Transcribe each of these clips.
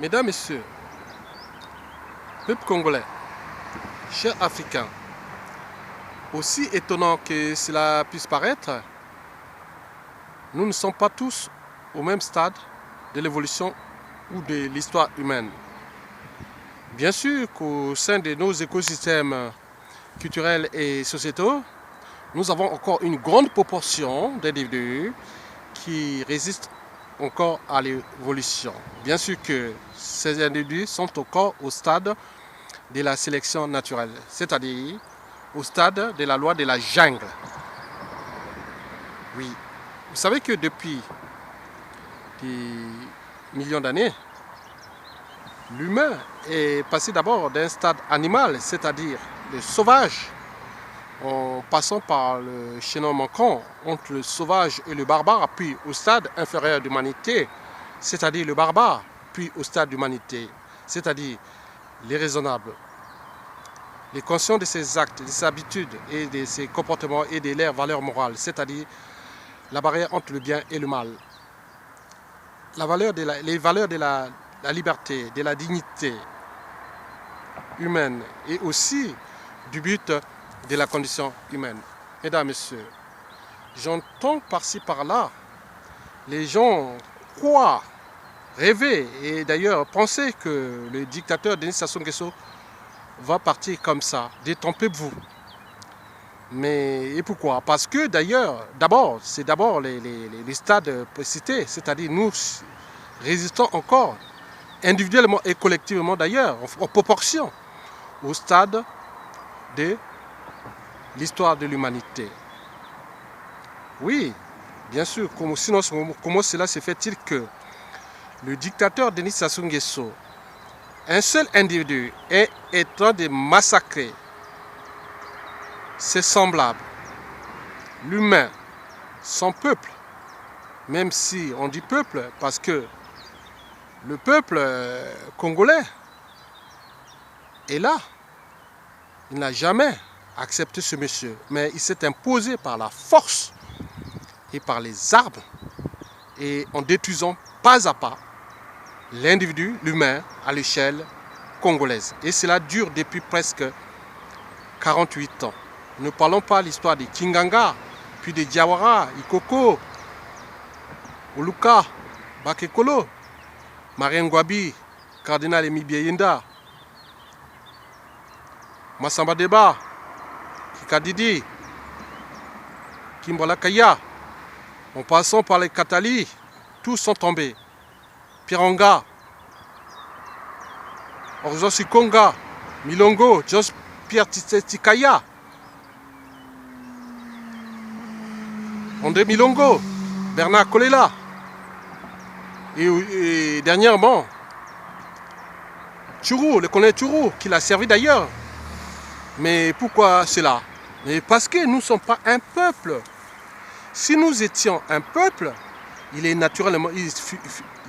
Mesdames, Messieurs, peuple congolais, chers Africains, aussi étonnant que cela puisse paraître, nous ne sommes pas tous au même stade de l'évolution ou de l'histoire humaine. Bien sûr qu'au sein de nos écosystèmes culturels et sociétaux, nous avons encore une grande proportion d'individus qui résistent encore à l'évolution. Bien sûr que ces individus sont encore au stade de la sélection naturelle, c'est-à-dire au stade de la loi de la jungle. Oui, vous savez que depuis des millions d'années, l'humain est passé d'abord d'un stade animal, c'est-à-dire le sauvage, en passant par le chaînon manquant entre le sauvage et le barbare, puis au stade inférieur d'humanité, c'est-à-dire le barbare, puis au stade d'humanité, c'est-à-dire les raisonnables, les conscients de ses actes, de ses habitudes et de ses comportements et de leurs valeurs morales, c'est-à-dire la barrière entre le bien et le mal, les valeurs de la liberté, de la dignité humaine et aussi du but de la condition humaine. Mesdames, Messieurs, j'entends par-ci par-là les gens croire, rêver et d'ailleurs penser que le dictateur Denis Sassou Nguesso va partir comme ça. Détrompez-vous. Mais et pourquoi? Parce que d'ailleurs, c'est d'abord les stades cités, c'est-à-dire nous résistons encore individuellement et collectivement d'ailleurs, en proportion au stade de l'histoire de l'humanité. Oui, bien sûr, sinon comment cela se fait-il que le dictateur Denis Sassou Nguesso, un seul individu, est en train de massacrer ses semblables, l'humain, son peuple, même si on dit peuple, parce que le peuple congolais est là. Il n'a jamais accepté ce monsieur, mais il s'est imposé par la force et par les armes et en détruisant pas à pas l'individu, l'humain, à l'échelle congolaise. Et cela dure depuis presque 48 ans. Ne parlons pas de l'histoire de Kinganga, puis de Diawara, Ikoko, Oluka, Bakekolo, Marien Ngouabi, Cardinal Emi Bieyenda, Massamba Deba, Kikadidi, Kimbola Kaya, en passant par les Katali, tous sont tombés. Piranga, Orzo Sikonga, Milongo, Jos Pierre Tikaya, André Milongo, Bernard Kolela. Et dernièrement, Tchourou, le colonel Tchourou, qui l'a servi d'ailleurs. Mais pourquoi cela? Mais parce que nous ne sommes pas un peuple. Si nous étions un peuple, il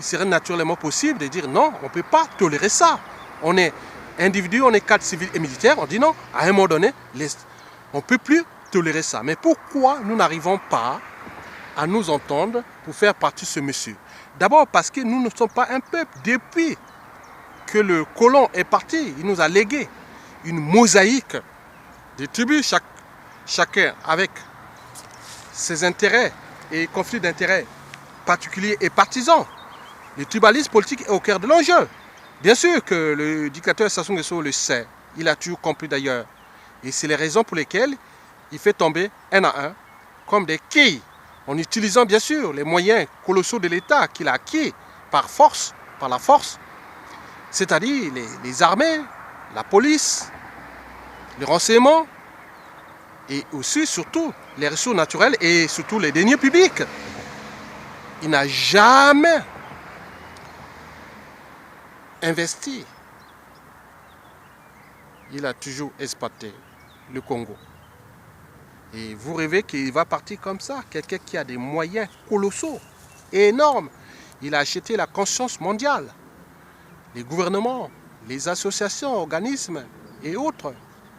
serait naturellement possible de dire non, on ne peut pas tolérer ça. On est individu, on est cadre civil et militaire, on dit non, à un moment donné, on ne peut plus tolérer ça. Mais pourquoi nous n'arrivons pas à nous entendre pour faire partie de ce monsieur? D'abord parce que nous ne sommes pas un peuple. Depuis que le colon est parti, il nous a légué une mosaïque de tribus, chacun avec ses intérêts et conflits d'intérêts particuliers et partisans. Le tribalisme politique est au cœur de l'enjeu. Bien sûr que le dictateur Sassou Nguesso le sait, il a toujours compris d'ailleurs. Et c'est les raisons pour lesquelles il fait tomber un à un comme des quilles, en utilisant bien sûr les moyens colossaux de l'État qu'il a acquis par la force, c'est-à-dire les armées, la police, les renseignements, et aussi surtout les ressources naturelles et surtout les deniers publics. Il n'a jamais investi. Il a toujours exploité le Congo. Et vous rêvez qu'il va partir comme ça, quelqu'un qui a des moyens colossaux, énormes. Il a acheté la conscience mondiale, les gouvernements, les associations, organismes et autres,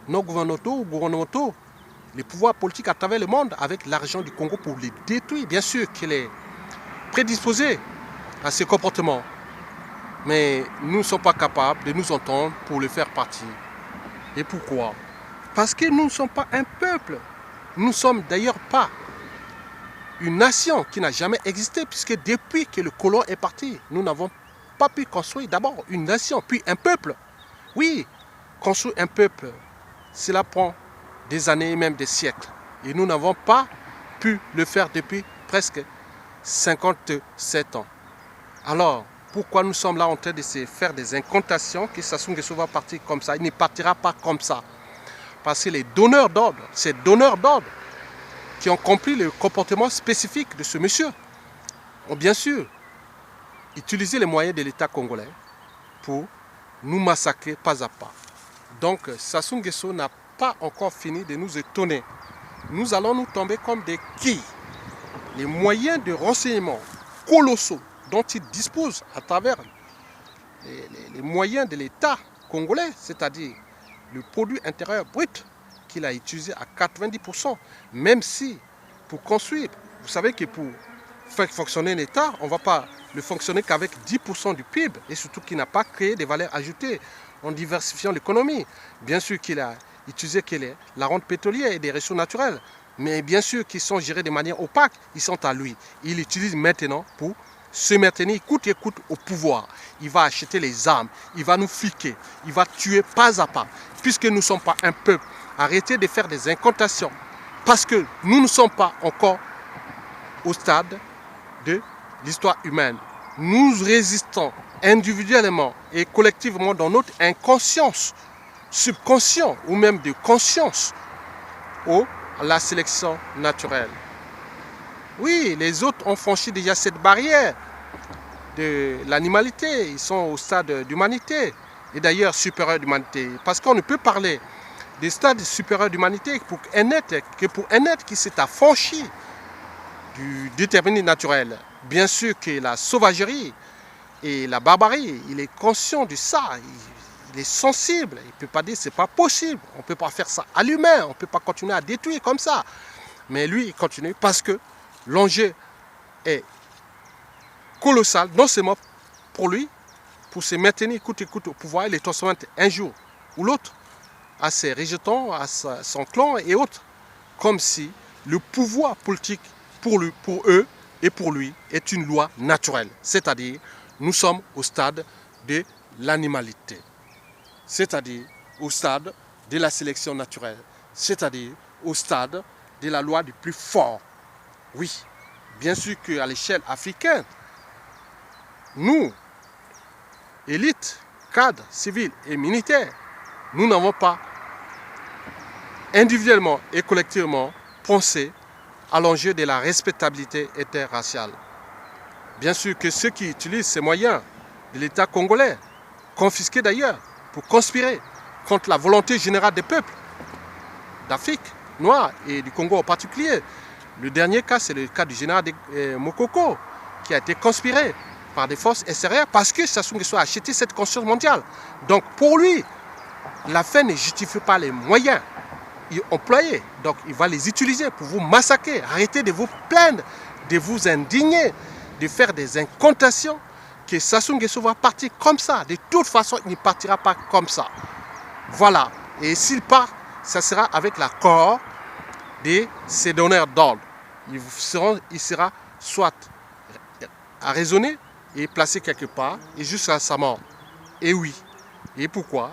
non gouvernementaux ou gouvernementaux, les pouvoirs politiques à travers le monde avec l'argent du Congo pour les détruire. Bien sûr qu'il est prédisposé à ces comportements. Mais nous ne sommes pas capables de nous entendre pour le faire partie. Et pourquoi? Parce que nous ne sommes pas un peuple. Nous ne sommes d'ailleurs pas une nation qui n'a jamais existé, puisque depuis que le colon est parti, nous n'avons pas pu construire d'abord une nation, puis un peuple. Oui, construire un peuple, cela prend des années, même des siècles. Et nous n'avons pas pu le faire depuis presque 57 ans. Alors, pourquoi nous sommes là en train de se faire des incantations que Sassou Nguesso va partir comme ça? Il ne partira pas comme ça. Parce que les donneurs d'ordre, ces donneurs d'ordre qui ont compris le comportement spécifique de ce monsieur, ont bien sûr utilisé les moyens de l'État congolais pour nous massacrer pas à pas. Donc Sassou Nguesso n'a pas encore fini de nous étonner. Nous allons nous tomber comme des quilles. Les moyens de renseignement colossaux dont il dispose à travers les moyens de l'État congolais, c'est-à-dire le produit intérieur brut qu'il a utilisé à 90%, même si pour construire, vous savez que pour faire fonctionner un État, on ne va pas le fonctionner qu'avec 10% du PIB, et surtout qu'il n'a pas créé des valeurs ajoutées en diversifiant l'économie. Bien sûr qu'il a utilisé la rente pétrolière et des ressources naturelles, mais bien sûr qu'ils sont gérés de manière opaque, ils sont à lui. Il utilise maintenant pour se maintenir coûte que coûte au pouvoir. Il va acheter les armes, il va nous fliquer, il va tuer pas à pas, puisque nous ne sommes pas un peuple. Arrêtez de faire des incantations, parce que nous ne sommes pas encore au stade de l'histoire humaine. Nous résistons individuellement et collectivement dans notre inconscience, subconscient ou même de conscience, à la sélection naturelle. Oui, les autres ont franchi déjà cette barrière de l'animalité. Ils sont au stade d'humanité, et d'ailleurs supérieur d'humanité. Parce qu'on ne peut parler des stades supérieurs d'humanité que pour un être qui s'est affranchi du déterminé naturel. Bien sûr que la sauvagerie et la barbarie, il est conscient de ça, il est sensible, il ne peut pas dire c'est pas possible, on ne peut pas faire ça à l'humain, on ne peut pas continuer à détruire comme ça. Mais lui, il continue parce que l'enjeu est colossal, non seulement pour lui, pour se maintenir coûte que coûte au pouvoir, il est transformé un jour ou l'autre à ses rejetons, à son clan et autres, comme si le pouvoir politique pour eux et pour lui est une loi naturelle. C'est-à-dire, nous sommes au stade de l'animalité, c'est-à-dire au stade de la sélection naturelle, c'est-à-dire au stade de la loi du plus fort. Oui, bien sûr qu'à l'échelle africaine, nous, élites, cadres, civils et militaires, nous n'avons pas individuellement et collectivement pensé à l'enjeu de la respectabilité interraciale. Bien sûr que ceux qui utilisent ces moyens de l'État congolais, confisqués d'ailleurs, pour conspirer contre la volonté générale des peuples d'Afrique noire et du Congo en particulier. Le dernier cas, c'est le cas du général Mokoko, qui a été conspiré par des forces extérieures parce que Sassou Nguesso a acheté cette conscience mondiale. Donc pour lui, la fin ne justifie pas les moyens employés. Donc il va les utiliser pour vous massacrer. Arrêtez de vous plaindre, de vous indigner, de faire des incantations que Sassou Nguesso va partir comme ça. De toute façon, il ne partira pas comme ça. Voilà. Et s'il part, ça sera avec l'accord de ses donneurs d'ordre. Il sera soit raisonné et placé quelque part et jusqu'à sa mort. Et oui. Et pourquoi?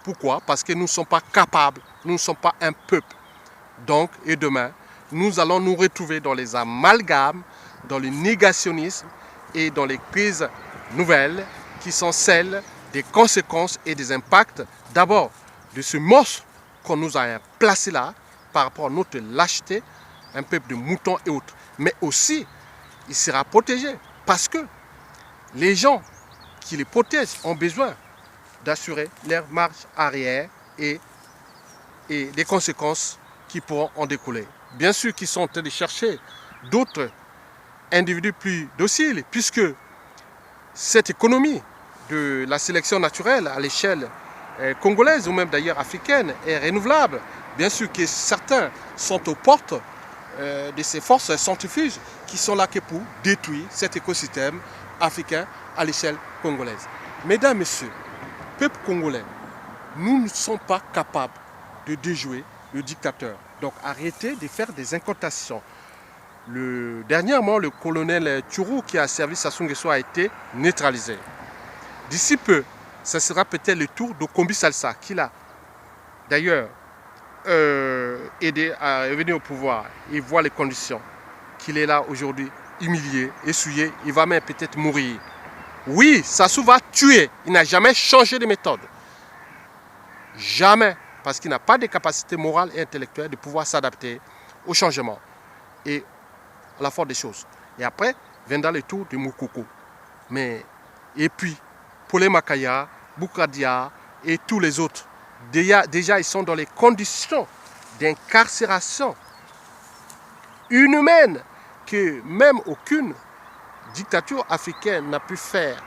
Pourquoi? Parce que nous ne sommes pas capables, nous ne sommes pas un peuple. Donc, et demain, nous allons nous retrouver dans les amalgames, dans le négationnisme et dans les crises nouvelles qui sont celles des conséquences et des impacts d'abord de ce monstre qu'on nous a placé là par rapport à notre lâcheté, un peuple de moutons et autres. Mais aussi, il sera protégé parce que les gens qui les protègent ont besoin d'assurer leur marche arrière et des conséquences qui pourront en découler. Bien sûr qu'ils sont en train de chercher d'autres individus plus dociles, puisque cette économie de la sélection naturelle à l'échelle congolaise ou même d'ailleurs africaine est renouvelable. Bien sûr que certains sont aux portes de ces forces centrifuges qui sont là que pour détruire cet écosystème africain à l'échelle congolaise. Mesdames, Messieurs, peuple congolais, nous ne sommes pas capables de déjouer le dictateur. Donc arrêtez de faire des incantations. Dernièrement, le colonel Tchourou qui a servi Sassou Nguesso a été neutralisé. D'ici peu, ce sera peut-être le tour de Kombi Salsa, qui l'a d'ailleurs aidé à revenir au pouvoir. Il voit les conditions, qu'il est là aujourd'hui, humilié, essuyé, il va même peut-être mourir. Oui, Sassou va tuer, il n'a jamais changé de méthode. Jamais, parce qu'il n'a pas de capacité morale et intellectuelle de pouvoir s'adapter au changement et à la force des choses. Et après, viendra le tour de Moukoko. Et puis, Paulé Makaya, Boukadia et tous les autres, déjà ils sont dans les conditions d'incarcération inhumaine que même aucune dictature africaine n'a pu faire.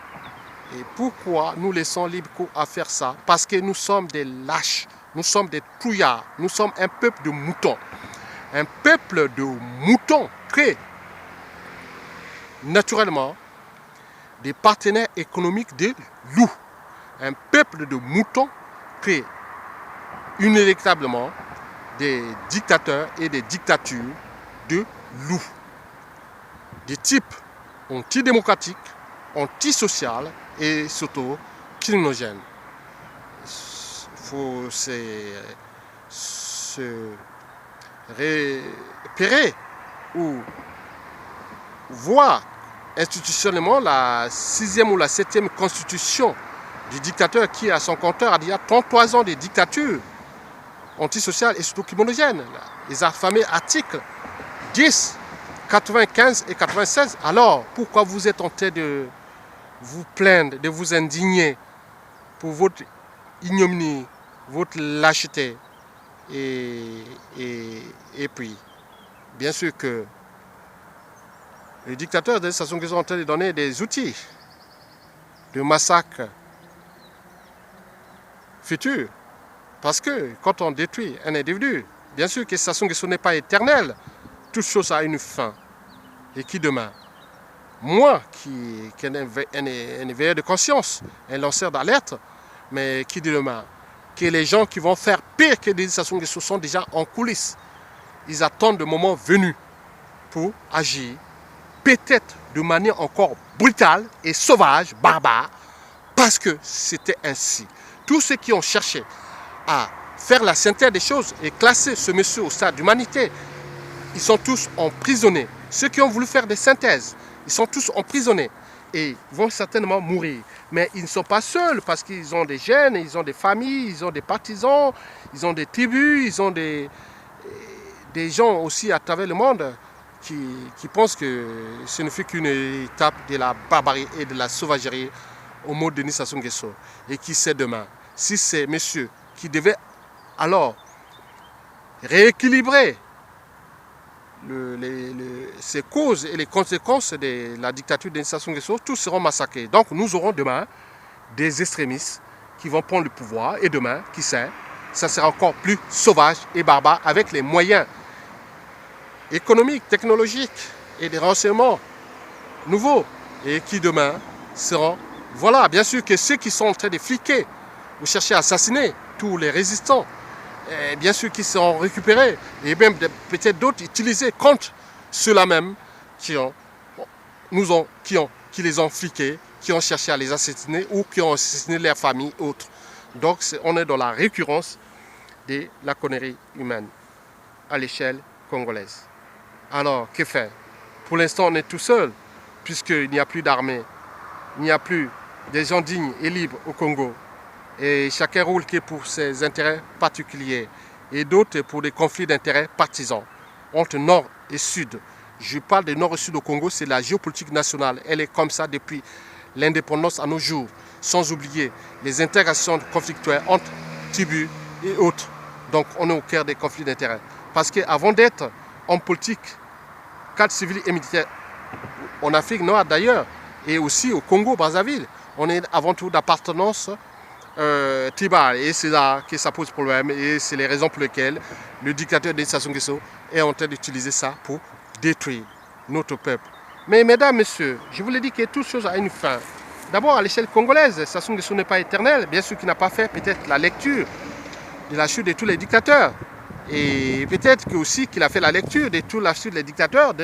Et pourquoi nous laissons Libko à faire ça? Parce que nous sommes des lâches, nous sommes des trouillards, nous sommes un peuple de moutons. Un peuple de moutons crée naturellement des partenaires économiques de loups. Un peuple de moutons crée inéluctablement des dictateurs et des dictatures de loups. Des types antidémocratiques, antisociales et surtout criminogènes. Il faut se repérer ou voir institutionnellement la 6e ou la 7e constitution du dictateur qui, à son compteur, a déjà 33 ans de dictature antisociale et surtout criminogène. Les affamés articles 10, 95 et 96. Alors, pourquoi vous êtes en train de vous plaindre, de vous indigner pour votre ignominie, votre lâcheté et puis, bien sûr que les dictateurs de Sassou Nguesso sont en train de donner des outils de massacre futur. Parce que quand on détruit un individu, bien sûr que Sassou Nguesso n'est pas éternel. Toute chose a une fin. Et qui demain? Moi, qui est un éveilleur de conscience, un lanceur d'alerte, mais qui dit demain? Que les gens qui vont faire pire que des Sassou Nguesso sont déjà en coulisses. Ils attendent le moment venu pour agir, peut-être de manière encore brutale et sauvage, barbare, parce que c'était ainsi. Tous ceux qui ont cherché à faire la synthèse des choses et classer ce monsieur au stade d'humanité, ils sont tous emprisonnés. Ceux qui ont voulu faire des synthèses, ils sont tous emprisonnés et vont certainement mourir. Mais ils ne sont pas seuls parce qu'ils ont des gènes, ils ont des familles, ils ont des partisans, ils ont des tribus, ils ont des gens aussi à travers le monde qui pensent que ce ne fait qu'une étape de la barbarie et de la sauvagerie au mot de Denis Sassou Nguesso. Et qui sait demain, si ces messieurs qui devaient alors rééquilibrer ces causes et les conséquences de la dictature de Denis Sassou Nguesso, tous seront massacrés. Donc nous aurons demain des extrémistes qui vont prendre le pouvoir et demain, qui sait, ça sera encore plus sauvage et barbare avec les moyens économiques, technologiques et des renseignements nouveaux et qui demain seront, voilà, bien sûr que ceux qui sont en train de fliquer ou chercher à assassiner tous les résistants, et bien sûr qui seront récupérés et même peut-être d'autres utilisés contre ceux-là même qui les ont fliqués, qui ont cherché à les assassiner ou qui ont assassiné leurs familles autres. Donc on est dans la récurrence de la connerie humaine à l'échelle congolaise. Alors, que faire? Pour l'instant, on est tout seul, puisqu'il n'y a plus d'armée, il n'y a plus des gens dignes et libres au Congo. Et chacun roule que pour ses intérêts particuliers et d'autres pour des conflits d'intérêts partisans entre nord et sud. Je parle de nord et sud au Congo, c'est la géopolitique nationale. Elle est comme ça depuis l'indépendance à nos jours, sans oublier les intégrations conflictuelles entre tribus et autres. Donc on est au cœur des conflits d'intérêts. Parce qu'avant d'être homme politique, cadre civil et militaire en Afrique noire d'ailleurs, et aussi au Congo, Brazzaville, on est avant tout d'appartenance tribal. Et c'est là que ça pose problème. Et c'est les raisons pour lesquelles le dictateur Denis Sassou Nguesso est en train d'utiliser ça pour détruire notre peuple. Mais mesdames, messieurs, je vous l'ai dit que toute chose a une fin. d'abord à l'échelle congolaise, Sassou Nguesso n'est pas éternel, bien sûr qu'il n'a pas fait peut-être la lecture de la chute de tous les dictateurs. Et peut-être aussi qu'il a fait la lecture de toute la chute des dictateurs,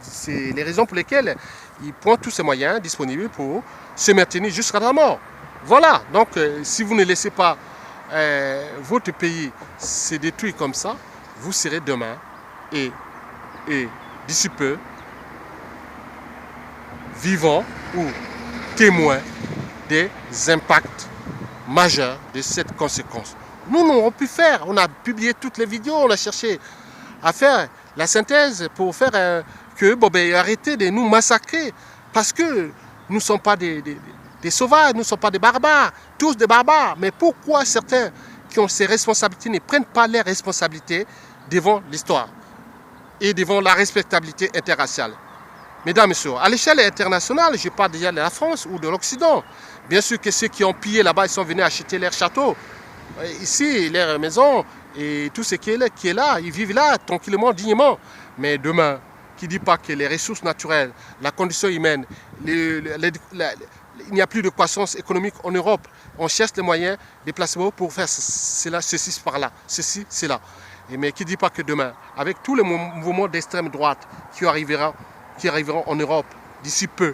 c'est les raisons pour lesquelles il prend tous ses moyens disponibles pour se maintenir jusqu'à la mort. Voilà, donc si vous ne laissez pas votre pays se détruire comme ça, vous serez demain et d'ici peu vivant ou témoin des impacts majeurs de cette conséquence. Nous n'aurons pu faire, on a publié toutes les vidéos, on a cherché à faire la synthèse pour faire arrêter de nous massacrer parce que nous ne sommes pas des sauvages, nous ne sommes pas des barbares, tous des barbares. Mais pourquoi certains qui ont ces responsabilités ne prennent pas leurs responsabilités devant l'histoire et devant la respectabilité interraciale? Mesdames et messieurs, à l'échelle internationale, je parle déjà de la France ou de l'Occident. Bien sûr que ceux qui ont pillé là-bas, ils sont venus acheter leurs châteaux. Ici, leur maison et tout ce qui est là, ils vivent là tranquillement, dignement. Mais demain, qui ne dit pas que les ressources naturelles, la condition humaine, il n'y a plus de croissance économique en Europe. On cherche les moyens de placement pour faire cela, ceci par là, ceci, cela. Mais qui ne dit pas que demain, avec tous les mouvements d'extrême droite qui arriveront en Europe d'ici peu,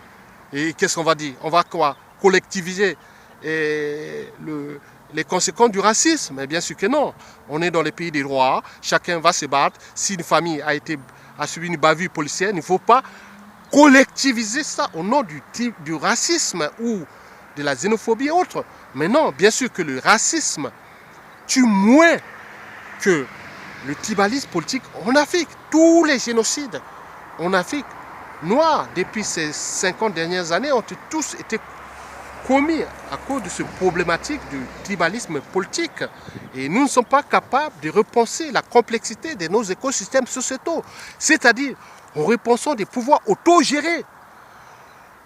et qu'est-ce qu'on va dire? On va quoi? Collectiviser les conséquences du racisme? Mais bien sûr que non. On est dans les pays des droits, chacun va se battre. Si une famille a subi une bavure policière, il ne faut pas collectiviser ça au nom du racisme ou de la xénophobie et autres. Mais non, bien sûr que le racisme tue moins que le tribalisme politique en Afrique. Tous les génocides en Afrique noire depuis ces 50 dernières années ont tous été commis à cause de cette problématique du tribalisme politique. Et nous ne sommes pas capables de repenser la complexité de nos écosystèmes sociétaux. C'est-à-dire en repensant des pouvoirs autogérés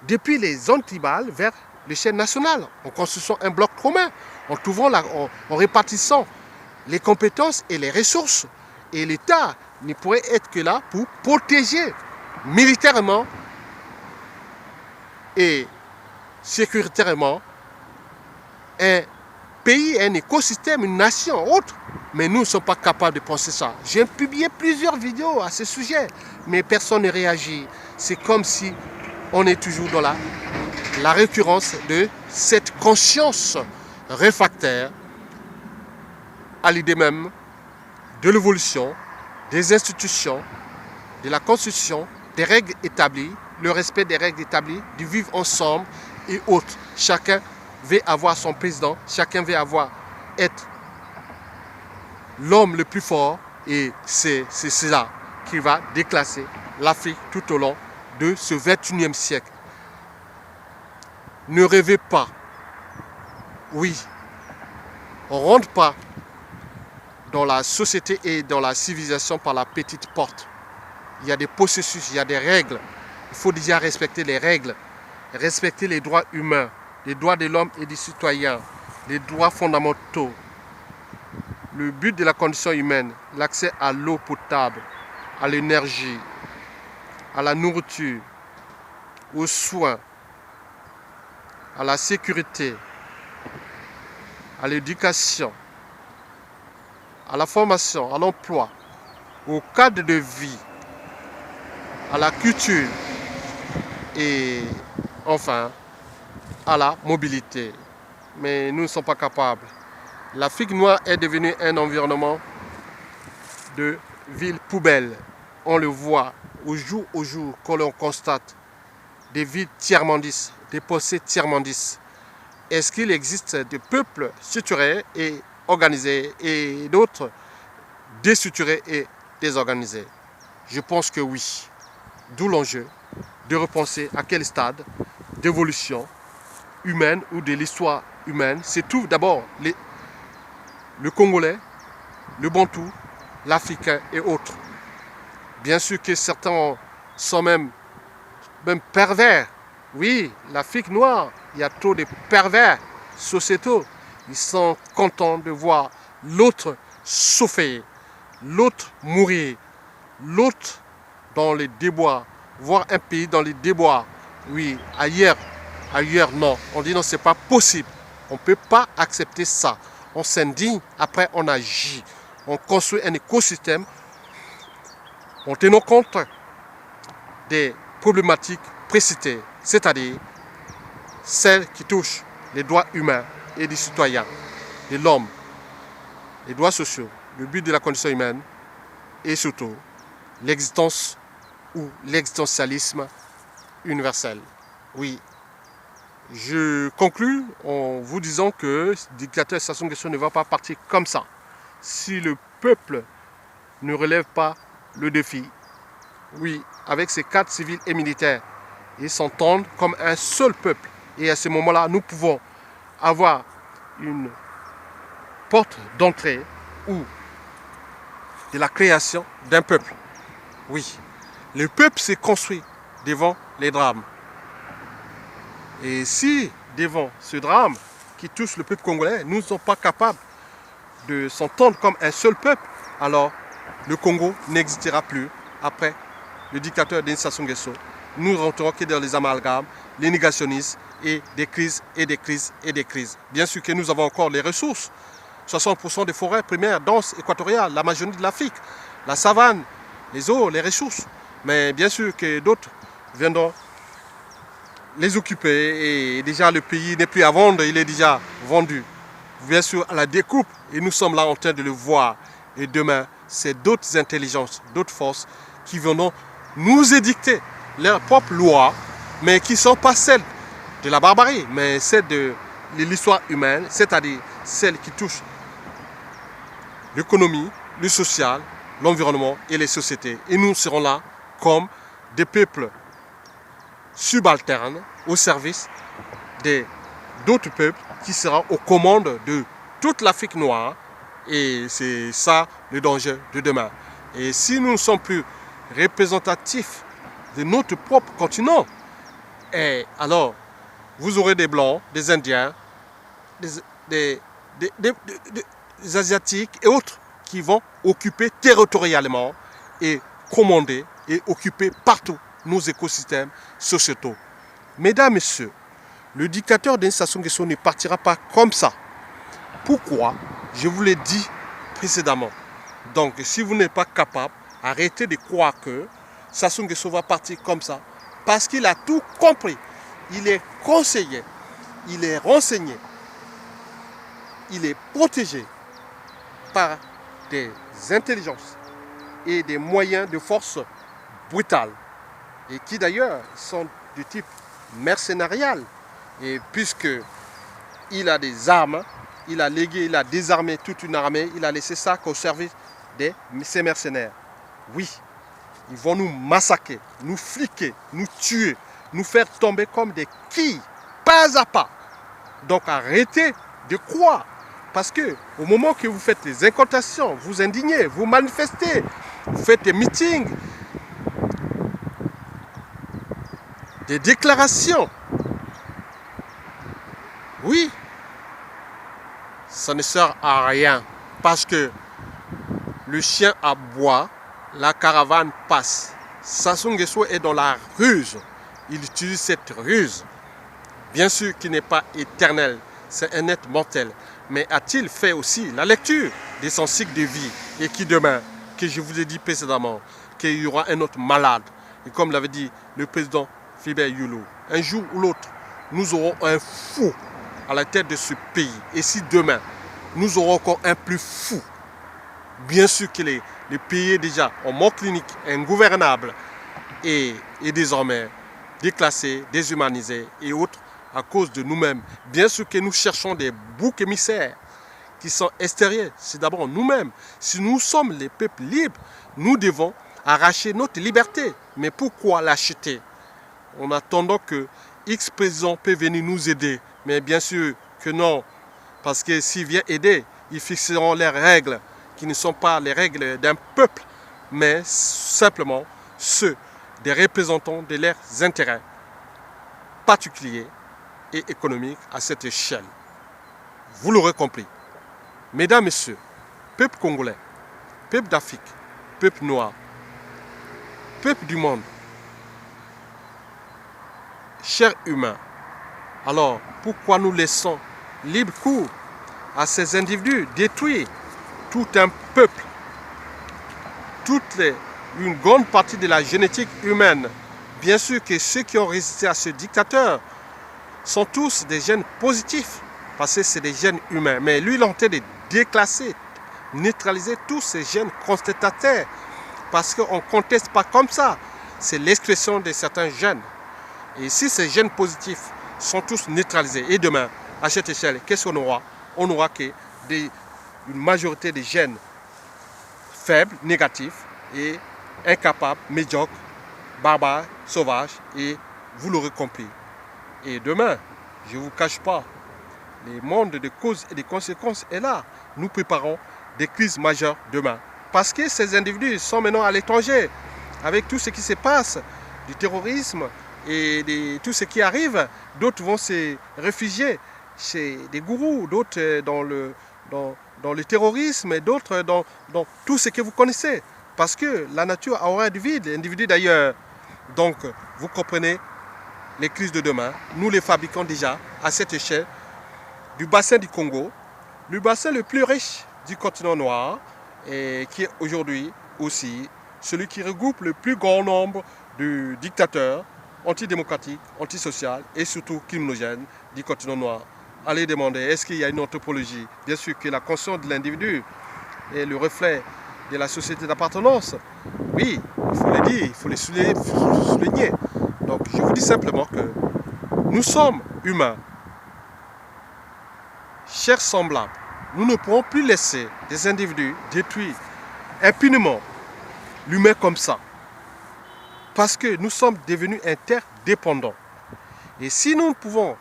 depuis les zones tribales vers l'échelle nationale, en construisant un bloc commun, en répartissant les compétences et les ressources. Et l'État ne pourrait être que là pour protéger militairement et sécuritairement un pays, un écosystème, une nation, autre. Mais nous ne sommes pas capables de penser ça. J'ai publié plusieurs vidéos à ce sujet, mais personne ne réagit. C'est comme si on est toujours dans la récurrence de cette conscience réfractaire à l'idée même de l'évolution, des institutions, de la Constitution, des règles établies, le respect des règles établies, du vivre ensemble et autres. Chacun veut avoir son président, chacun veut être l'homme le plus fort et c'est cela qui va déclasser l'Afrique tout au long de ce 21e siècle. Ne rêvez pas, oui, on ne rentre pas dans la société et dans la civilisation par la petite porte. Il y a des processus, il y a des règles. Il faut déjà respecter les règles, respecter les droits humains, les droits de l'homme et des citoyens, les droits fondamentaux. Le but de la condition humaine, l'accès à l'eau potable, à l'énergie, à la nourriture, aux soins, à la sécurité, à l'éducation, à la formation, à l'emploi, au cadre de vie, à la culture et enfin à la mobilité. Mais nous ne sommes pas capables. L'Afrique noire est devenue un environnement de villes poubelles. On le voit au jour quand l'on constate des villes tiers-mondistes, des pensées tiers-mondistes. Est-ce qu'il existe des peuples structurés et organisés et d'autres déstructurés et désorganisés? Je pense que oui. D'où l'enjeu de repenser à quel stade d'évolution humaine ou de l'histoire humaine se trouve d'abord le Congolais, le Bantou, l'Africain et autres. Bien sûr que certains sont même pervers. Oui, l'Afrique noire, il y a trop de pervers sociétaux. Ils sont contents de voir l'autre souffrir, l'autre mourir, l'autre dans les déboires, voir un pays dans les déboires. Oui, ailleurs, Ailleurs, non. On dit non, c'est pas possible. On ne peut pas accepter ça. On s'indigne, après on agit. On construit un écosystème en tenant compte des problématiques précitées, c'est-à-dire celles qui touchent les droits humains et des citoyens, de l'homme, les droits sociaux, le but de la condition humaine et surtout l'existence ou l'existentialisme universel. Oui, je conclus en vous disant que le dictateur Sassou Nguesso ne va pas partir comme ça. Si le peuple ne relève pas le défi, oui, avec ses cadres civils et militaires, ils s'entendent comme un seul peuple. Et à ce moment-là, nous pouvons avoir une porte d'entrée ou de la création d'un peuple. Oui, le peuple s'est construit devant les drames. Et si, devant ce drame qui touche le peuple congolais, nous ne sommes pas capables de s'entendre comme un seul peuple, alors le Congo n'existera plus après le dictateur Denis Sassou Nguesso. Nous rentrerons que dans les amalgames, les négationnistes et des crises et des crises et des crises. Bien sûr que nous avons encore les ressources. 60% des forêts primaires denses équatoriales, la majorité de l'Afrique, la savane, les eaux, les ressources. Mais bien sûr que d'autres viendront les occuper et déjà le pays n'est plus à vendre, il est déjà vendu. Bien sûr à la découpe et nous sommes là en train de le voir. Et demain, c'est d'autres intelligences, d'autres forces qui viendront nous édicter leurs propres lois, mais qui ne sont pas celles de la barbarie, mais celles de l'histoire humaine, c'est-à-dire celles qui touchent l'économie, le social, l'environnement et les sociétés. Et nous serons là comme des peuples subalternes au service d'autres peuples qui seront aux commandes de toute l'Afrique noire. Et c'est ça le danger de demain. Et si nous ne sommes plus représentatifs de notre propre continent, alors vous aurez des Blancs, des Indiens, des Asiatiques et autres qui vont occuper territorialement et commander et occuper partout nos écosystèmes sociétaux. Mesdames, Messieurs, le dictateur Denis Sassou Nguesso ne partira pas comme ça. Pourquoi? Je vous l'ai dit précédemment. Donc, si vous n'êtes pas capable, arrêtez de croire que Sassou Nguesso va partir comme ça. Parce qu'il a tout compris. Il est conseillé, il est renseigné, il est protégé par des intelligences et des moyens de force brutales. Et qui d'ailleurs sont du type mercénarial. Et puisque il a des armes, il a légué, il a désarmé toute une armée, il a laissé ça qu'au service de ces mercenaires. Oui, ils vont nous massacrer, nous fliquer, nous tuer, nous faire tomber comme des quilles, pas à pas. Donc arrêtez de croire. Parce que au moment que vous faites les incantations, vous indignez, vous manifestez, vous faites des meetings, des déclarations. Oui, ça ne sert à rien. Parce que le chien aboie, la caravane passe. Sassou Nguesso est dans la ruse. Il utilise cette ruse. Bien sûr qu'il n'est pas éternel. C'est un être mortel. Mais a-t-il fait aussi la lecture de son cycle de vie? Et qui demain, que je vous ai dit précédemment, qu'il y aura un autre malade. Et comme l'avait dit le président Philbert Youlou, un jour ou l'autre, nous aurons un fou à la tête de ce pays. Et si demain, nous aurons encore un plus fou, bien sûr que le pays est déjà en mort clinique, ingouvernable et désormais déclassé, déshumanisé et autres à cause de nous-mêmes. Bien sûr que nous cherchons des boucs émissaires qui sont extérieurs. C'est d'abord nous-mêmes. Si nous sommes les peuples libres, nous devons arracher notre liberté. Mais pourquoi l'acheter? En attendant que X président peut venir nous aider. Mais bien sûr que non. Parce que s'il vient aider, ils fixeront les règles qui ne sont pas les règles d'un peuple, mais simplement ceux des représentants de leurs intérêts particuliers et économiques à cette échelle. Vous l'aurez compris. Mesdames, Messieurs, peuple congolais, peuple d'Afrique, peuple noir, peuple du monde, chers humains, Alors, pourquoi nous laissons libre cours à ces individus détruire tout un peuple, une grande partie de la génétique humaine? Bien sûr que ceux qui ont résisté à ce dictateur sont tous des gènes positifs, parce que c'est des gènes humains. Mais lui, il est en train de déclasser, neutraliser tous ces gènes contestataires, parce qu'on ne conteste pas comme ça. C'est l'expression de certains gènes. Et si ces gènes positifs sont tous neutralisés, et demain, à cette échelle, qu'est-ce qu'on aura? On n'aura qu'une majorité de gènes faibles, négatifs, et incapables, médiocres, barbares, sauvages, et vous l'aurez compris. Et demain, je ne vous cache pas, le monde de causes et de conséquences est là. Nous préparons des crises majeures demain. Parce que ces individus sont maintenant à l'étranger, avec tout ce qui se passe, du terrorisme et de tout ce qui arrive. D'autres vont se réfugier chez des gourous, d'autres dans le terrorisme, et d'autres dans tout ce que vous connaissez. Parce que la nature a horreur du vide, l'individu d'ailleurs. Donc, vous comprenez, les crises de demain, nous les fabriquons déjà à cette échelle du bassin du Congo, le bassin le plus riche du continent noir, et qui est aujourd'hui aussi celui qui regroupe le plus grand nombre de dictateurs antidémocratiques, antisociaux et surtout criminogènes du continent noir. Allez demander, est-ce qu'il y a une anthropologie? Bien sûr que la conscience de l'individu est le reflet de la société d'appartenance. Oui, il faut le dire, il faut le souligner. Donc je vous dis simplement que nous sommes humains, chers semblables. Nous ne pourrons plus laisser des individus détruire impunément l'humain comme ça. Parce que nous sommes devenus interdépendants. Et si nous pouvons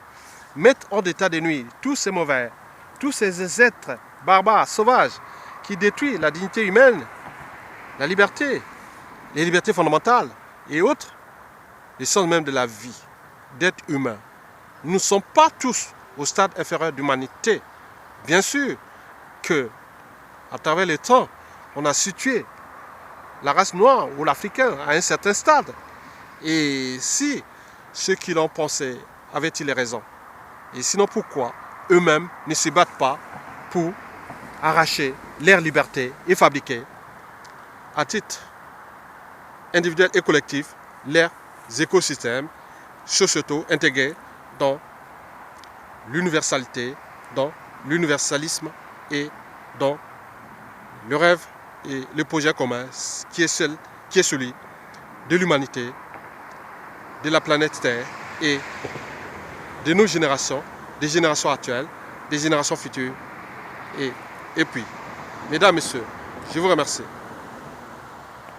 mettre hors d'état de nuire tous ces mauvais, tous ces êtres barbares, sauvages, qui détruisent la dignité humaine, la liberté, les libertés fondamentales et autres, le sens même de la vie, d'être humain. Nous ne sommes pas tous au stade inférieur d'humanité. Bien sûr que, à travers le temps, on a situé la race noire ou l'Africain à un certain stade. Et si ceux qui l'ont pensé avaient-ils raison? Et sinon, pourquoi eux-mêmes ne se battent pas pour arracher leur liberté et fabriquer, à titre individuel et collectif, leurs écosystèmes sociétaux intégrés dans l'universalité, dans l'universalisme et dans le rêve et le projet commun qui est celui de l'humanité, de la planète Terre et de nos générations, des générations actuelles, des générations futures. Et puis, mesdames, messieurs, je vous remercie.